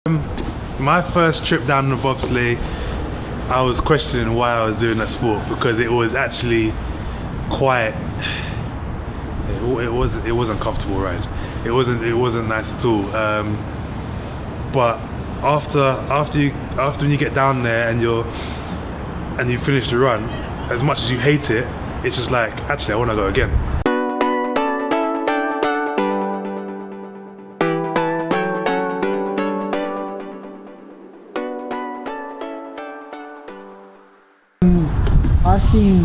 My first trip down the bobsleigh, I was questioning why I was doing that sport because it was actually quite. It wasn't comfortable ride. It wasn't nice at all. But after when you get down there and you finish the run, as much as you hate it, it's just like actually I want to go again. I've seen,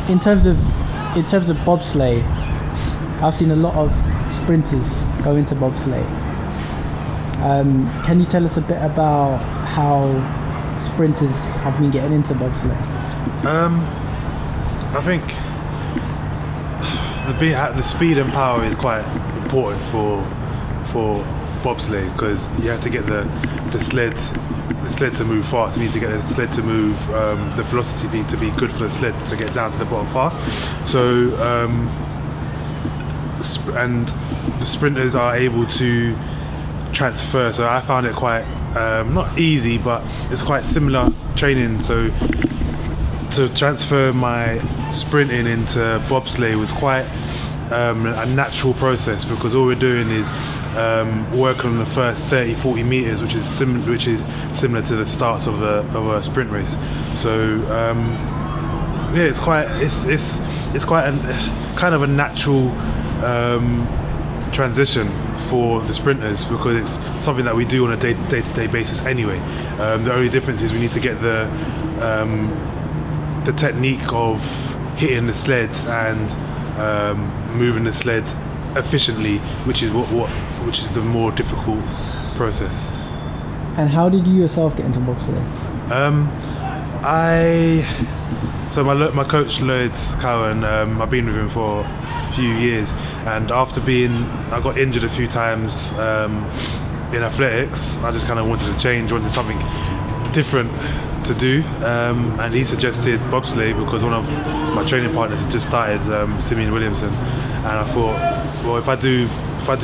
in terms of bobsleigh, I've seen a lot of sprinters go into bobsleigh. Can you tell us a bit about how sprinters have been getting into bobsleigh? I think the speed and power is quite important for bobsleigh because you have to get the sled to move fast. You need to get the sled to move. The velocity needs to be good for the sled to get down to the bottom fast. So and the sprinters are able to transfer. So I found it quite not easy, but it's quite similar training. So to transfer my sprinting into bobsleigh was quite a natural process because all we're doing is working on the first 30-40 meters, which is similar to the starts of a sprint race. So yeah, it's quite a kind of a natural transition for the sprinters because it's something that we do on a day-to-day basis anyway. The only difference is we need to get the technique of hitting the sled and moving the sled efficiently, which is the more difficult process. And how did you yourself get into bobsleigh? My coach Joel Fearon, I've been with him for a few years, and I got injured a few times in athletics. I just kind of wanted something different to do, and he suggested bobsleigh because one of my training partners had just started, Simeon Williamson, and I thought, well, if I do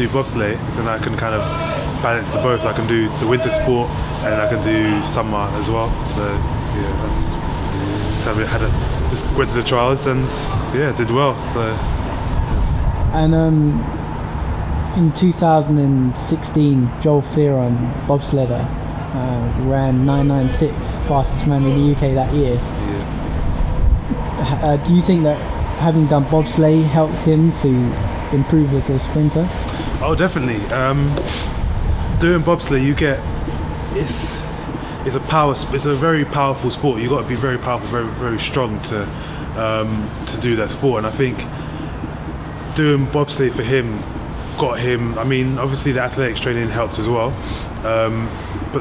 bobsleigh, then I can kind of balance the both. I can do the winter sport and I can do summer as well. So yeah, just went to the trials and yeah, did well. So yeah. And in 2016, Joel Fearon, bobsledder, ran 996, fastest man in the UK that year. Yeah. Do you think that having done bobsleigh helped him to improve as a sprinter? Oh, definitely. Doing bobsleigh, it's a very powerful sport. You got to be very powerful, very very strong to do that sport. And I think doing bobsleigh for him got him. I mean, obviously the athletics training helped as well, but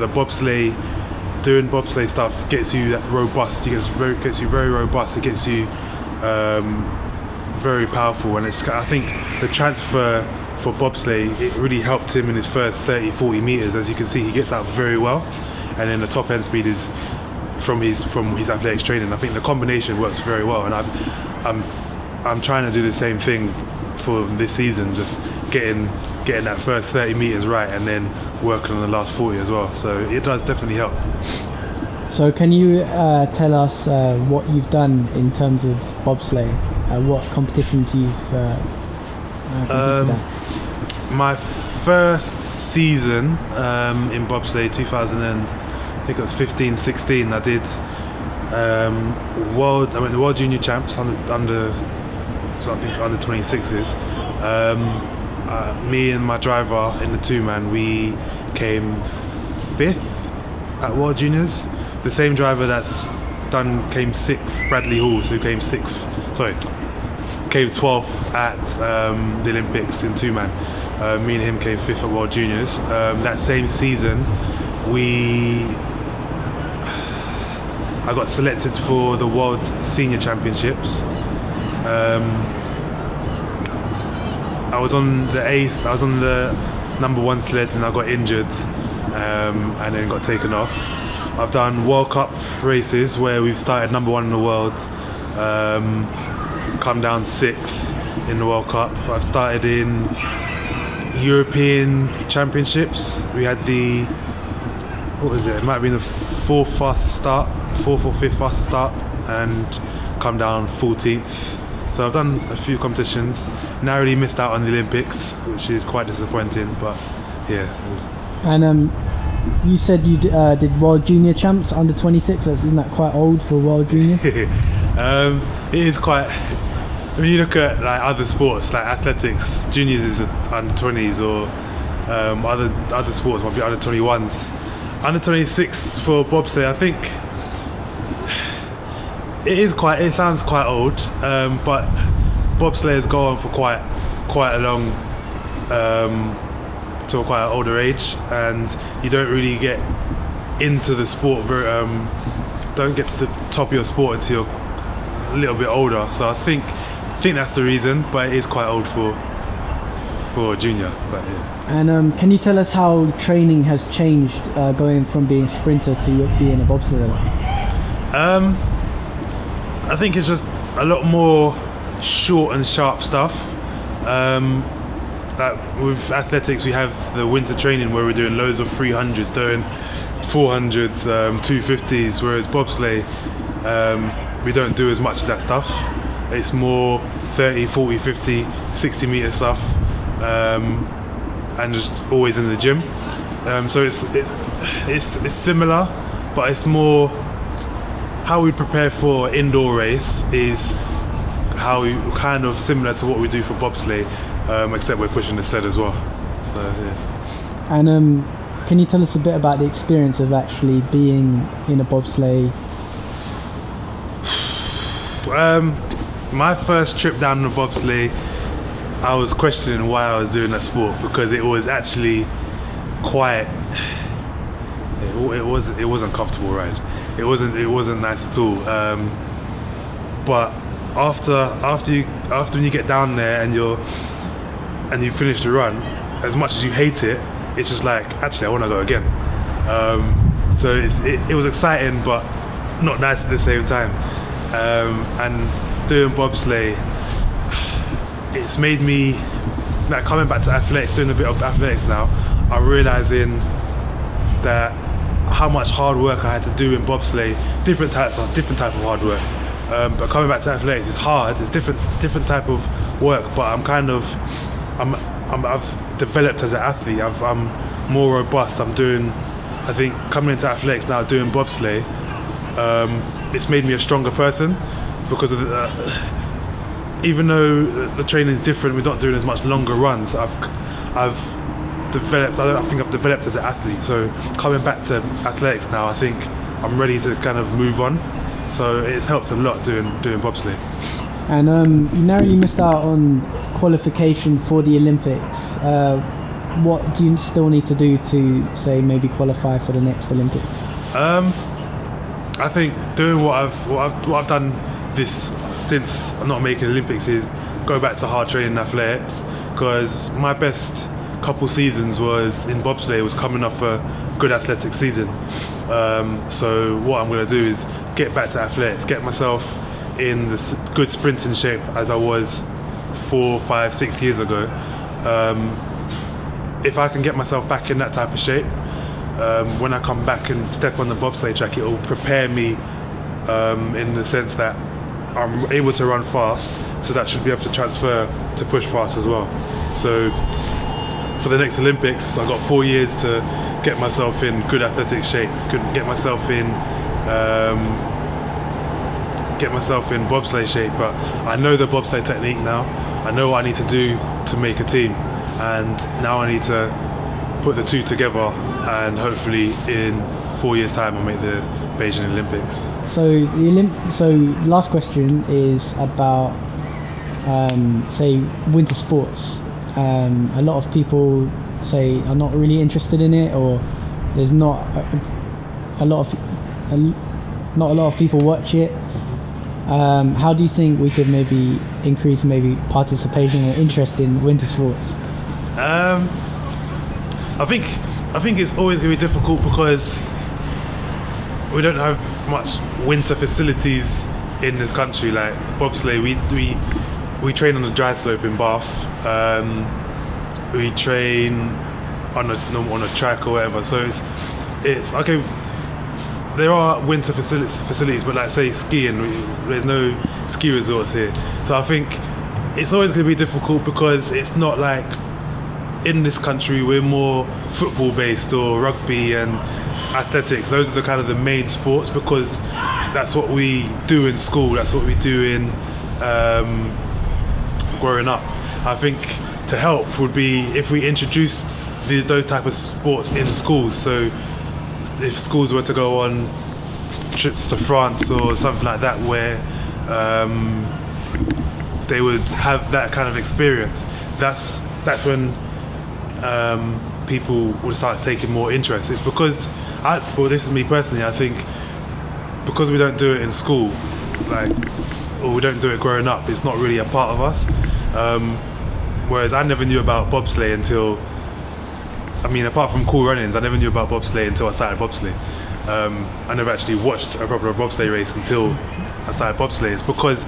doing bobsleigh stuff gets you that robust. It gets you very robust. It gets you very powerful, and I think the transfer for bobsleigh, it really helped him in his first 30-40 meters. As you can see, he gets out very well, and then the top end speed is from his athletics training. I think the combination works very well, and I'm trying to do the same thing for this season, just getting that first 30 meters right, and then working on the last 40 as well. So it does definitely help. So can you tell us what you've done in terms of bobsleigh? What competitions you've competed at? My first season in bobsleigh, 2015-16, I did I went to World Junior Champs under 26s. Me and my driver in the two-man, we came 5th at World Juniors. The same driver came 6th, Bradley Hall, who came 12th at the Olympics in two-man. Me and him came 5th at World Juniors. That same season, I got selected for the World Senior Championships. I was on the number 1 sled, and I got injured, and then got taken off. I've done World Cup races where we've started number 1 in the world, come down 6th in the World Cup. I've started in European Championships. We had the what was it? It might have been the fourth or fifth fastest start, and come down 14th. So I've done a few competitions. Narrowly missed out on the Olympics, which is quite disappointing. But yeah. And you said you did World Junior Champs under 26. Isn't that quite old for World Junior? It is quite. When you look at like other sports, like athletics, juniors is under 20s, or other sports might be under 21s. Under 26 for bobsleigh, I think it sounds quite old, but bobsleighers go on for quite a long, to quite an older age, and you don't really get into the sport don't get to the top of your sport until you're a little bit older. So I think that's the reason, but it is quite old for junior. But yeah. And can you tell us how training has changed going from being a sprinter to being a bobsledder? I think it's just a lot more short and sharp stuff. Like with athletics, we have the winter training where we're doing loads of 300s, doing 400s, 250s, whereas bobsleigh, we don't do as much of that stuff. It's more 30, 40, 50, 60 meter stuff, and just always in the gym. So it's similar, but it's more how we prepare for indoor race is how we kind of similar to what we do for bobsleigh, except we're pushing the sled as well. So yeah. And can you tell us a bit about the experience of actually being in a bobsleigh? My first trip down the bobsleigh, I was questioning why I was doing that sport, because it was actually quite. It was a comfortable ride. It wasn't nice at all. But after you get down there and you finish the run, as much as you hate it, it's just like, actually I want to go again. So it was exciting, but not nice at the same time. And doing bobsleigh, it's made me, like, coming back to athletics, doing a bit of athletics now, I'm realizing that how much hard work I had to do in bobsleigh, different type of hard work. But coming back to athletics, it's hard. It's different type of work. But I've developed as an athlete. I'm more robust. I think coming into athletics now, doing bobsleigh, it's made me a stronger person, because of even though the training is different, we're not doing as much longer runs. I've developed. I think I've developed as an athlete. So coming back to athletics now, I think I'm ready to kind of move on. So it's helped a lot doing bobsleigh. And you narrowly missed out on qualification for the Olympics. What do you still need to do to, say, maybe qualify for the next Olympics? I think doing what I've done this since I'm not making Olympics is go back to hard training in athletics, because my best couple seasons was in bobsleigh, was coming off a good athletic season. So what I'm going to do is get back to athletics, get myself in this good sprinting shape as I was 4, 5, 6 years ago. If I can get myself back in that type of shape, when I come back and step on the bobsleigh track, it will prepare me in the sense that I'm able to run fast, so that should be able to transfer to push fast as well. So for the next Olympics, I've got 4 years to get myself in good athletic shape, get myself in bobsleigh shape. But I know the bobsleigh technique now. I know what I need to do to make a team, and now I need to put the two together, and hopefully in 4 years' time I'll make the Beijing Olympics. So last question is about say winter sports. A lot of people say are not really interested in it, or there's not a lot of people watch it. How do you think we could maybe increase participation or interest in winter sports? I think it's always going to be difficult, because we don't have much winter facilities in this country. Like bobsleigh, we train on the dry slope in Bath. We train on a track or whatever. So it's okay. There are winter facilities, but like say skiing, there's no ski resorts here. So I think it's always going to be difficult because it's not like in this country we're more football based or rugby and athletics. Those are the kind of the main sports because that's what we do in school. That's what we do in growing up. I think to help would be if we introduced those type of sports in schools. So if schools were to go on trips to France or something like that where they would have that kind of experience, that's when people would start taking more interest. It's because this is me personally, I think because we don't do it in school, or we don't do it growing up, it's not really a part of us. Whereas I never knew about bobsleigh until, apart from cool run-ins, I never knew about bobsleigh until I started bobsleigh. I never actually watched a proper bobsleigh race until I started bobsleigh. It's because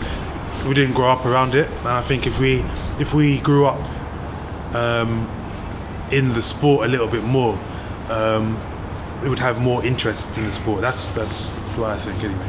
we didn't grow up around it, and I think if we grew up in the sport a little bit more, we would have more interest in the sport. That's what I think anyway.